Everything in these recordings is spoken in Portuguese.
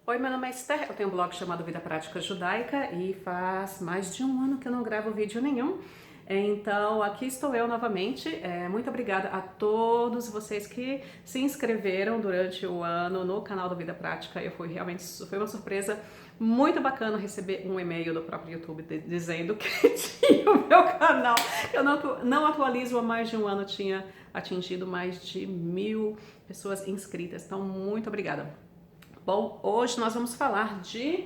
Oi, meu nome é Esther, eu tenho um blog chamado Vida Prática Judaica e faz mais de um ano que eu não gravo vídeo nenhum. Então, aqui estou eu novamente. Muito obrigada a todos vocês que se inscreveram durante o ano no canal do Vida Prática. Foi uma surpresa muito bacana receber um e-mail do próprio YouTube dizendo que tinha o meu canal. Eu não atualizo há mais de um ano, tinha atingido mais de 1000 pessoas inscritas. Então, muito obrigada. Bom, hoje nós vamos falar de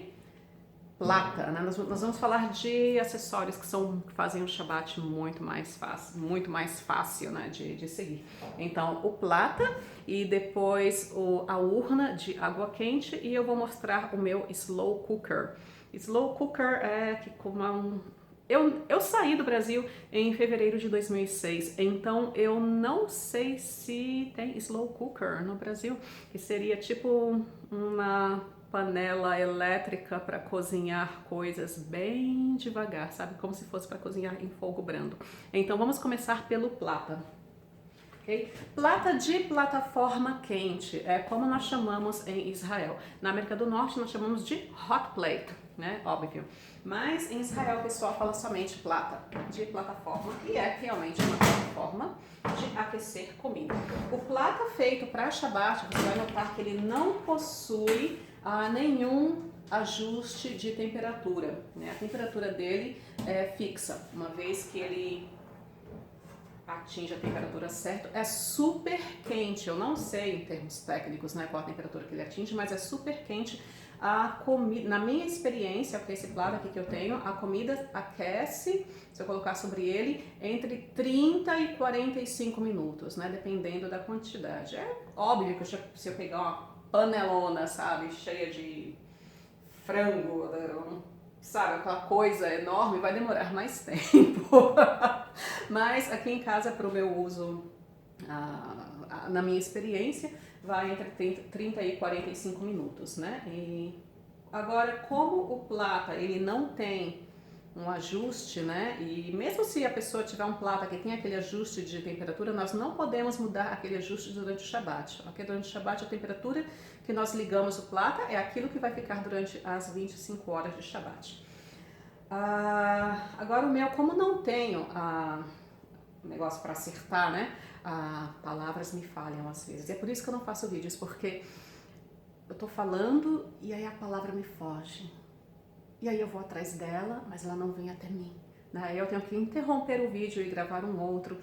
plata, né? Nós vamos falar de acessórios que fazem o Shabbat muito mais fácil, né, de seguir. Então, o plata e depois a urna de água quente, e eu vou mostrar o meu slow cooker. Slow cooker é que como eu saí do Brasil em fevereiro de 2006, então eu não sei se tem slow cooker no Brasil, que seria tipo uma panela elétrica para cozinhar coisas bem devagar, sabe? Como se fosse para cozinhar em fogo brando. Então vamos começar pelo plata. Okay? Plata de plataforma quente é como nós chamamos em Israel. Na América do Norte nós chamamos de hot plate, né? Óbvio. Mas em Israel o pessoal fala somente plata de plataforma, e é realmente uma plataforma de aquecer comida. O plata feito para Shabbat, você vai notar que ele não possui nenhum ajuste de temperatura, né? A temperatura dele é fixa, uma vez que ele atinge a temperatura certa. É super quente, eu não sei em termos técnicos, né, qual a temperatura que ele atinge, mas é super quente. A comida, na minha experiência, com esse plato aqui que eu tenho, a comida aquece, se eu colocar sobre ele, entre 30 e 45 minutos, né, dependendo da quantidade. É óbvio que se eu pegar uma panelona, sabe, cheia de frango, sabe, aquela coisa enorme, vai demorar mais tempo. Mas aqui em casa, para o meu uso, na minha experiência, vai entre 30 e 45 minutos, né? E agora, como o plata, ele não tem um ajuste, né? E mesmo se a pessoa tiver um plata que tem aquele ajuste de temperatura, nós não podemos mudar aquele ajuste durante o Shabbat. Ok? Durante o Shabbat, a temperatura que nós ligamos o plata é aquilo que vai ficar durante as 25 horas de Shabbat. Agora o meu, como não tenho negócio para acertar, né? Palavras me falham às vezes. É por isso que eu não faço vídeos, porque eu tô falando e aí a palavra me foge. E aí eu vou atrás dela, mas ela não vem até mim. Aí eu tenho que interromper o vídeo e gravar um outro,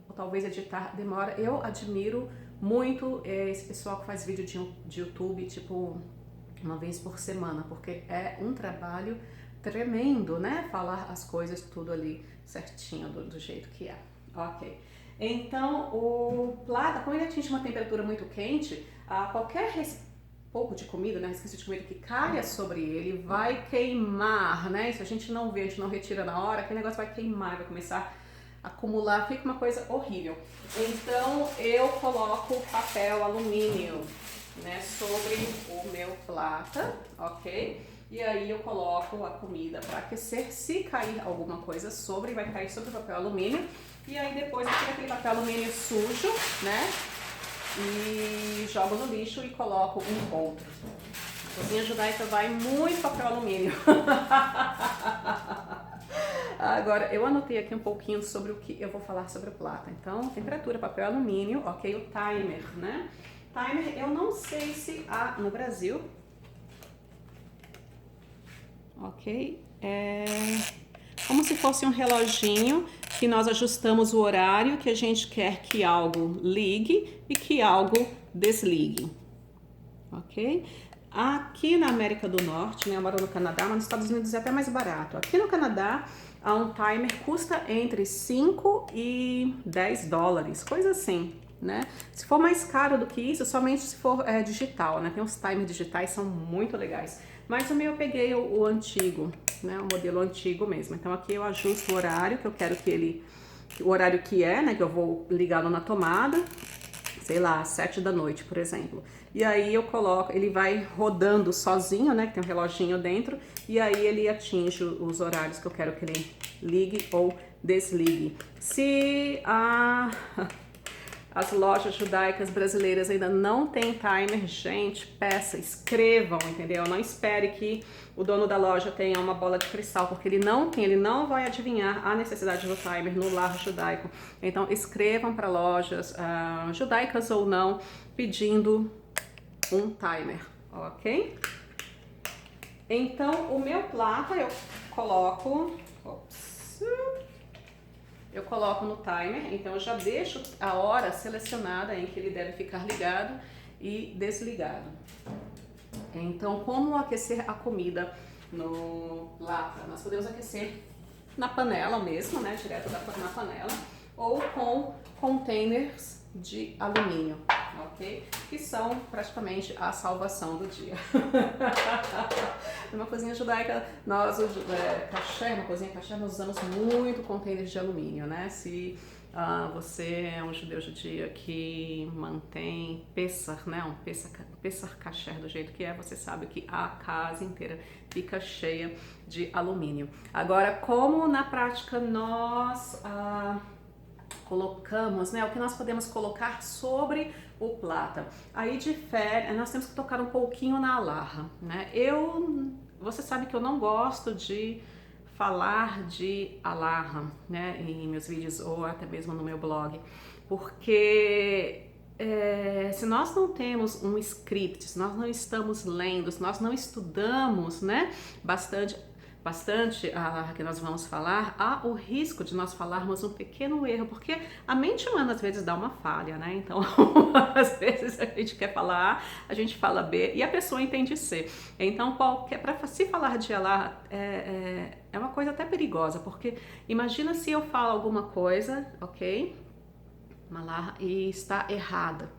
ou talvez editar demora. Eu admiro muito esse pessoal que faz vídeo de YouTube, tipo, uma vez por semana, porque é um trabalho tremendo, né? Falar as coisas tudo ali certinho, do jeito que é. Ok. Então, o plata, como ele atinge uma temperatura muito quente, qualquer pouco de comida, né, resquício de comida que caia sobre ele vai queimar, né? Se a gente não vê, a gente não retira na hora, aquele negócio vai queimar, vai começar a acumular, fica uma coisa horrível. Então eu coloco papel alumínio, né, sobre o meu plata, ok? E aí eu coloco a comida para aquecer. Se cair alguma coisa sobre, vai cair sobre o papel alumínio. E aí depois eu tiro aquele papel alumínio sujo, né? E jogo no lixo e coloco um outro. A cozinha judaica vai muito papel alumínio. Agora, eu anotei aqui um pouquinho sobre o que eu vou falar sobre o plata. Então, temperatura, papel alumínio, ok? O timer, né? Timer, eu não sei se há no Brasil. Ok? É como se fosse um reloginho que nós ajustamos o horário que a gente quer que algo ligue e que algo desligue. Ok? Aqui na América do Norte, né, eu moro no Canadá, mas nos Estados Unidos é até mais barato. Aqui no Canadá, um timer custa entre 5 e 10 dólares, coisa assim, né? Se for mais caro do que isso, somente se for digital, né? Tem uns timers digitais, são muito legais. Mas o meu eu peguei o antigo, né? O modelo antigo mesmo. Então aqui eu ajusto o horário que eu quero o horário que é, né? Que eu vou ligá-lo na tomada, sei lá, às 7 da noite, por exemplo. E aí eu coloco, ele vai rodando sozinho, né? Que tem um reloginho dentro. E aí ele atinge os horários que eu quero que ele ligue ou desligue. Se as lojas judaicas brasileiras ainda não tem timer, gente, peça, escrevam, entendeu? Não espere que o dono da loja tenha uma bola de cristal, porque ele não tem, ele não vai adivinhar a necessidade do timer no lar judaico. Então, escrevam para lojas judaicas ou não, pedindo um timer, ok? Então, o meu plato eu coloco no timer, então eu já deixo a hora selecionada em que ele deve ficar ligado e desligado. Então, como aquecer a comida no lata? Nós podemos aquecer na panela mesmo, né, direto na panela, ou com containers de alumínio, ok? Que são praticamente a salvação do dia. Numa cozinha judaica, nós, na cozinha kasher, nós usamos muito containers de alumínio, né? Se você é um judeu judia que mantém Pessach, né? Um Pessach kasher do jeito que é, você sabe que a casa inteira fica cheia de alumínio. Agora, como na prática nós colocamos, né, o que nós podemos colocar sobre o plata. Aí difere, nós temos que tocar um pouquinho na alarra, né? Você sabe que eu não gosto de falar de alarra, né, em meus vídeos ou até mesmo no meu blog, porque se nós não temos um script, se nós não estamos lendo, se nós não estudamos, né, bastante a que nós vamos falar, há o risco de nós falarmos um pequeno erro, porque a mente humana às vezes dá uma falha, né? Então, às vezes a gente quer falar A, a gente fala B e a pessoa entende C. Então, para se falar de Alá é uma coisa até perigosa, porque imagina se eu falo alguma coisa, ok? Malá, e está errada.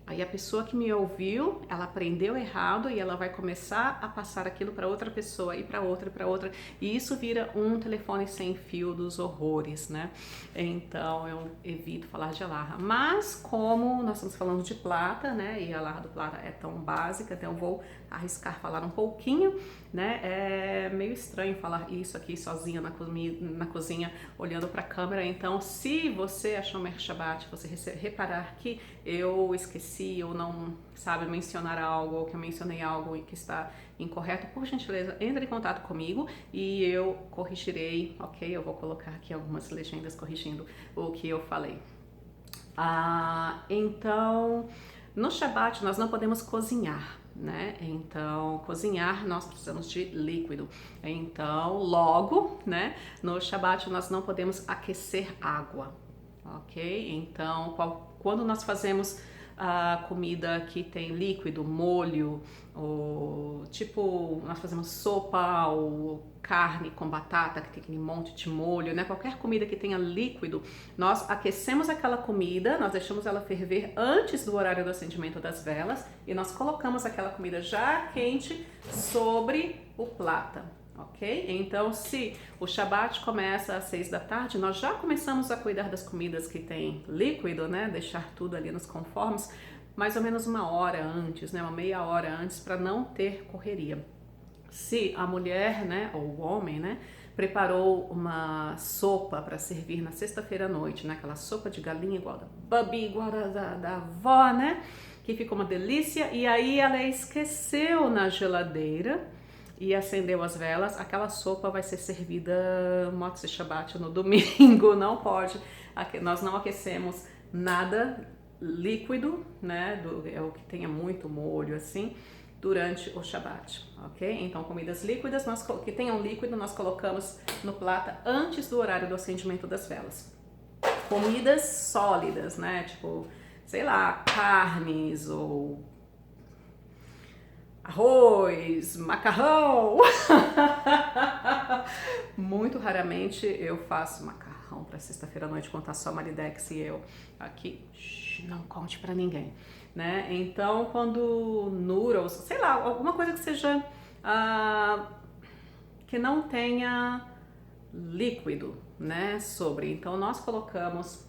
Aí a pessoa que me ouviu, ela aprendeu errado e ela vai começar a passar aquilo para outra pessoa e para outra, e isso vira um telefone sem fio dos horrores, né? Então eu evito falar de alarra. Mas como nós estamos falando de plata, né? E a alarra do plata é tão básica, então eu vou arriscar falar um pouquinho, né? É meio estranho falar isso aqui sozinha na cozinha, olhando para a câmera. Então, se você achou Shomer Shabbat, você reparar que eu esqueci ou não sabe mencionar algo, ou que eu mencionei algo que está incorreto, por gentileza, entre em contato comigo e eu corrigirei, ok? Eu vou colocar aqui algumas legendas corrigindo o que eu falei. Então, no Shabbat nós não podemos cozinhar, né? Então, cozinhar nós precisamos de líquido. Então, logo, né? No Shabbat nós não podemos aquecer água, ok? Então, quando nós fazemos a comida que tem líquido, molho, ou tipo, nós fazemos sopa ou carne com batata que tem aquele monte de molho, né? Qualquer comida que tenha líquido, nós aquecemos aquela comida, nós deixamos ela ferver antes do horário do acendimento das velas e nós colocamos aquela comida já quente sobre o plata. Ok? Então, se o Shabbat começa às 6 da tarde, nós já começamos a cuidar das comidas que tem líquido, né? Deixar tudo ali nos conformes, mais ou menos uma hora antes, né? Uma meia hora antes, para não ter correria. Se a mulher, né, ou o homem, né, preparou uma sopa para servir na sexta-feira à noite, né? Aquela sopa de galinha igual da Babi, igual da avó, né? Que ficou uma delícia, e aí ela esqueceu na geladeira e acendeu as velas, aquela sopa vai ser servida Motzei Shabbat no domingo, não pode, nós não aquecemos nada líquido, né, é o que tenha muito molho assim, durante o Shabbat, ok? Então comidas líquidas, que tenham líquido, nós colocamos no plata antes do horário do acendimento das velas. Comidas sólidas, né, tipo, sei lá, carnes ou arroz, macarrão. Muito raramente eu faço macarrão para sexta-feira à noite quando tá só Maridex e eu aqui. Não conte para ninguém, né? Então, quando noodles, sei lá, alguma coisa que seja que não tenha líquido, né? Então nós colocamos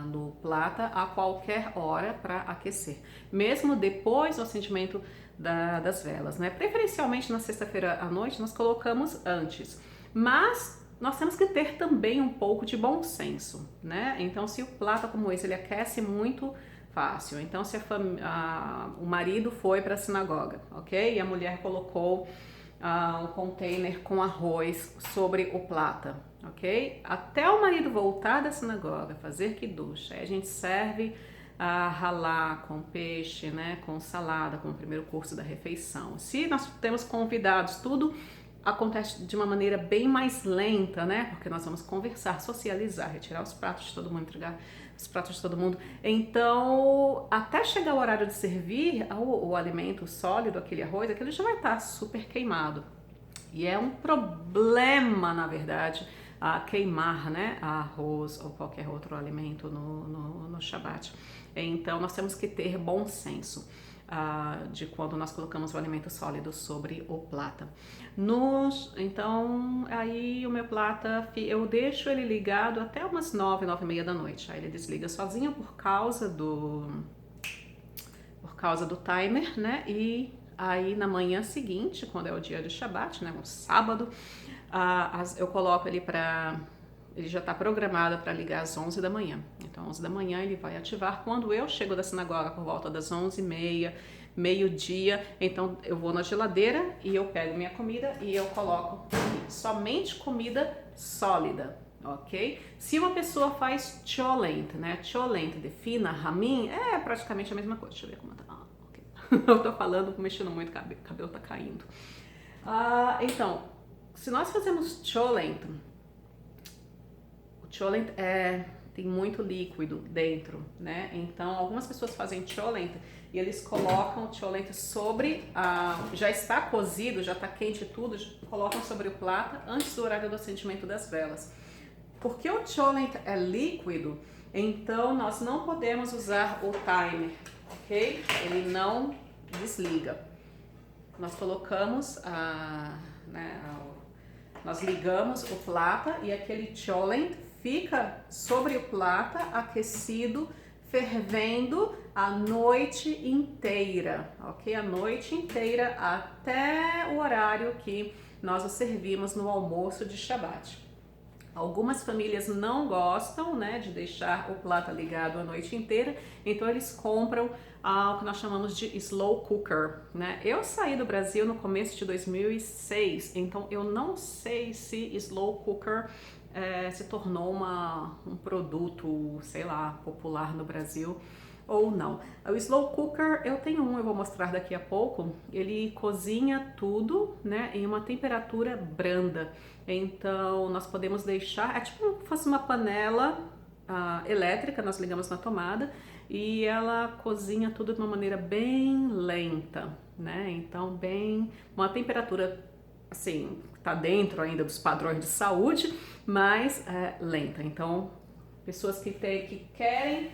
no plata a qualquer hora para aquecer, mesmo depois do acendimento das velas, né? Preferencialmente na sexta-feira à noite nós colocamos antes, mas nós temos que ter também um pouco de bom senso, né? Então, se o prato como esse, ele aquece muito fácil. Então, se o marido foi para a sinagoga, ok? E a mulher colocou um container com arroz sobre o prato, ok? Até o marido voltar da sinagoga, fazer kiddush, aí a gente serve a halá com peixe, né? Com salada, como o primeiro curso da refeição. Se nós temos convidados, tudo acontece de uma maneira bem mais lenta, né? Porque nós vamos conversar, socializar, retirar os pratos de todo mundo, entregar os pratos de todo mundo. Então, até chegar o horário de servir o alimento sólido, aquele arroz, aquele já vai estar super queimado. E é um problema, na verdade, queimar, né, arroz ou qualquer outro alimento no Shabat. Então, nós temos que ter bom senso de quando nós colocamos o alimento sólido sobre o prato. Então, aí o meu prato, eu deixo ele ligado até umas 9, 9:30 da noite. Aí ele desliga sozinho por causa do timer, né? E aí na manhã seguinte, quando é o dia de Shabat, né, um sábado, eu coloco ele ele já está programado para ligar às 11 da manhã. Então, 11 da manhã ele vai ativar quando eu chego da sinagoga por volta das 11:30, meio-dia. Então, eu vou na geladeira e eu pego minha comida e eu coloco somente comida sólida, ok? Se uma pessoa faz cholent, né? Cholent, defina, ramin, é praticamente a mesma coisa. Deixa eu ver como tá. Ok. Eu tô falando, mexendo muito, o cabelo tá caindo. Então, se nós fazemos cholent, cholent tem muito líquido dentro, né? Então, algumas pessoas fazem cholent e eles colocam o cholent sobre já está cozido, já está quente tudo, colocam sobre o prato antes do horário do acendimento das velas. Porque o cholent é líquido, então nós não podemos usar o timer, ok? Ele não desliga. Nós colocamos nós ligamos o prato e aquele cholent fica sobre o prato aquecido, fervendo a noite inteira, ok? A noite inteira até o horário que nós o servimos no almoço de Shabat. Algumas famílias não gostam, né, de deixar o prato ligado a noite inteira, então eles compram o que nós chamamos de slow cooker, né? Eu saí do Brasil no começo de 2006, então eu não sei se slow cooker se tornou um produto, sei lá, popular no Brasil ou não. O slow cooker, eu tenho eu vou mostrar daqui a pouco, ele cozinha tudo, né, em uma temperatura branda. Então, nós podemos deixar, é tipo como se fosse uma panela elétrica, nós ligamos na tomada e ela cozinha tudo de uma maneira bem lenta, né? Então, uma temperatura, assim, tá dentro ainda dos padrões de saúde, mas lenta. Então, pessoas que querem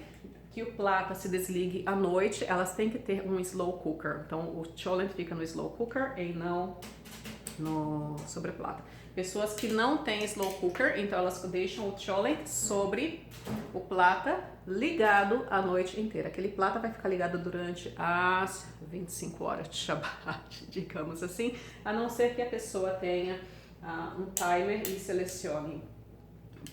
que o prato se desligue à noite, elas têm que ter um slow cooker. Então, o cholent fica no slow cooker e não sobre o prato. Pessoas que não têm slow cooker, então elas deixam o cholent sobre o prato ligado a noite inteira. Aquele prato vai ficar ligado durante as 25 horas de Shabat, digamos assim, a não ser que a pessoa tenha um timer e selecione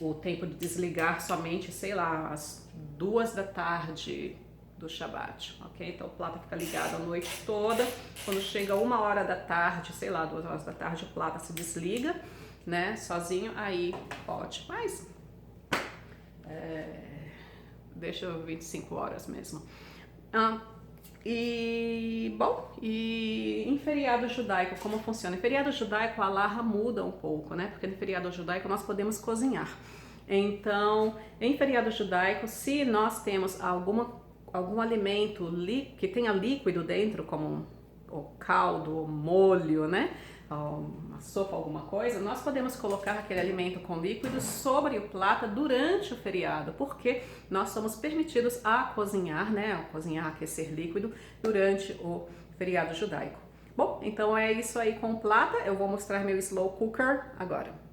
o tempo de desligar somente, sei lá, às 2 da tarde do Shabat, ok? Então o prato fica ligado a noite toda. Quando chega 1 hora da tarde, sei lá, 2 horas da tarde, o prato se desliga, né? Sozinho, aí pode. Mas deixa 25 horas mesmo. E em feriado judaico, como funciona? Em feriado judaico, a halacha muda um pouco, né? Porque no feriado judaico nós podemos cozinhar. Então, em feriado judaico, se nós temos algum alimento que tenha líquido dentro, como o caldo, o molho, né? Uma sopa, alguma coisa, nós podemos colocar aquele alimento com líquido sobre o prato durante o feriado, porque nós somos permitidos a cozinhar, né? A cozinhar, aquecer líquido durante o feriado judaico. Bom, então é isso aí com o prato. Eu vou mostrar meu slow cooker agora.